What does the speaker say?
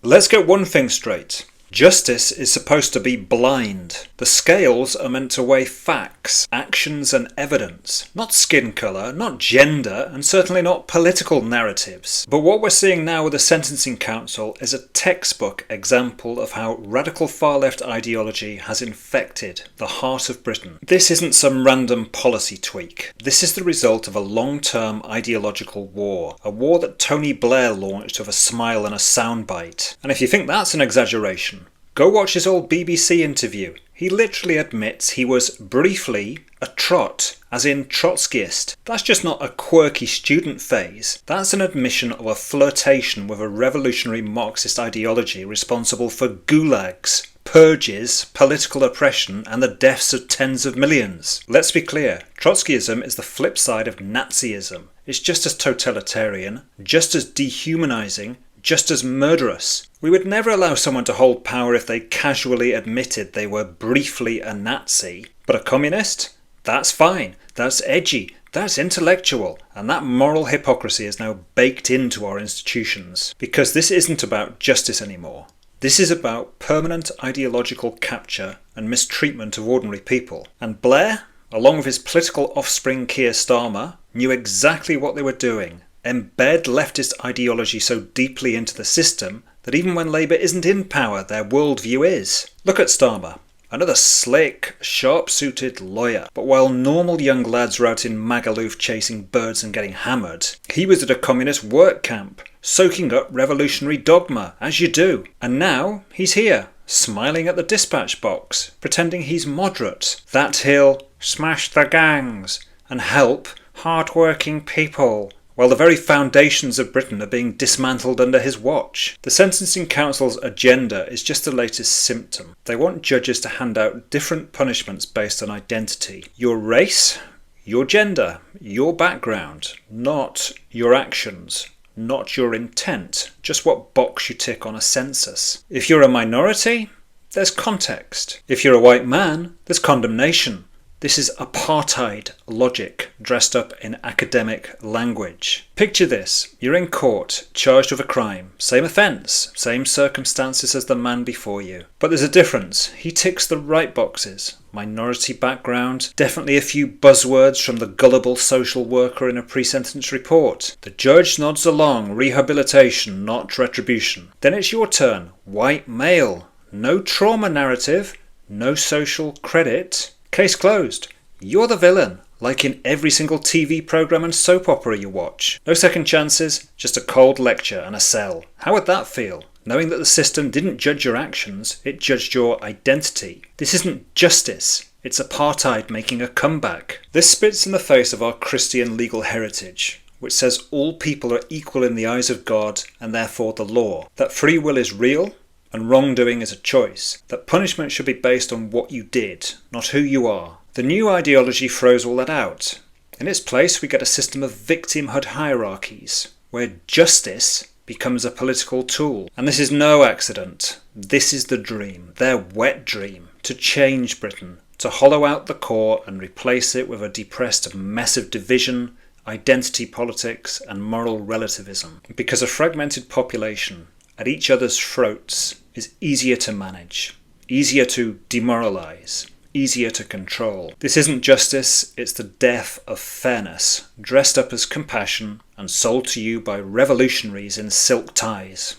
Let's get one thing straight. Justice is supposed to be blind. The scales are meant to weigh facts, actions and evidence, not skin colour, not gender, and certainly not political narratives. But what we're seeing now with the Sentencing Council is a textbook example of how radical far-left ideology has infected the heart of Britain. This isn't some random policy tweak. This is the result of a long-term ideological war, a war that Tony Blair launched with a smile and a soundbite. And if you think that's an exaggeration, go watch his old BBC interview. He literally admits he was briefly a trot, as in Trotskyist. That's just not a quirky student phase. That's an admission of a flirtation with a revolutionary Marxist ideology responsible for gulags, purges, political oppression, and the deaths of tens of millions. Let's be clear, Trotskyism is the flip side of Nazism. It's just as totalitarian, just as dehumanizing, just as murderous. We would never allow someone to hold power if they casually admitted they were briefly a Nazi. But a communist? That's fine. That's edgy. That's intellectual. And that moral hypocrisy is now baked into our institutions. Because this isn't about justice anymore. This is about permanent ideological capture and mistreatment of ordinary people. And Blair, along with his political offspring Keir Starmer, knew exactly what they were doing. Embed leftist ideology so deeply into the system that even when Labour isn't in power, their worldview is. Look at Starmer, another slick, sharp-suited lawyer. But while normal young lads were out in Magaluf chasing birds and getting hammered, he was at a communist work camp, soaking up revolutionary dogma, as you do. And now he's here, smiling at the dispatch box, pretending he's moderate, that he'll smash the gangs and help hard-working people, while the very foundations of Britain are being dismantled under his watch. The Sentencing Council's agenda is just the latest symptom. They want judges to hand out different punishments based on identity. Your race, your gender, your background, not your actions, not your intent, just what box you tick on a census. If you're a minority, there's context. If you're a white man, there's condemnation. This is apartheid logic dressed up in academic language. Picture this. You're in court, charged with a crime. Same offence, same circumstances as the man before you. But there's a difference. He ticks the right boxes. Minority background, definitely a few buzzwords from the gullible social worker in a pre-sentence report. The judge nods along, rehabilitation, not retribution. Then it's your turn. White male. No trauma narrative, no social credit. Case closed. You're the villain, like in every single TV programme and soap opera you watch. No second chances, just a cold lecture and a cell. How would that feel? Knowing that the system didn't judge your actions, it judged your identity. This isn't justice, it's apartheid making a comeback. This spits in the face of our Christian legal heritage, which says all people are equal in the eyes of God and therefore the law. That free will is real, and wrongdoing is a choice. That punishment should be based on what you did, not who you are. The new ideology throws all that out. In its place, we get a system of victimhood hierarchies, where justice becomes a political tool. And this is no accident. This is the dream, their wet dream, to change Britain, to hollow out the core and replace it with a depressed mess of division, identity politics, and moral relativism. Because a fragmented population at each other's throats is easier to manage, easier to demoralise, easier to control. This isn't justice, it's the death of fairness, dressed up as compassion and sold to you by revolutionaries in silk ties.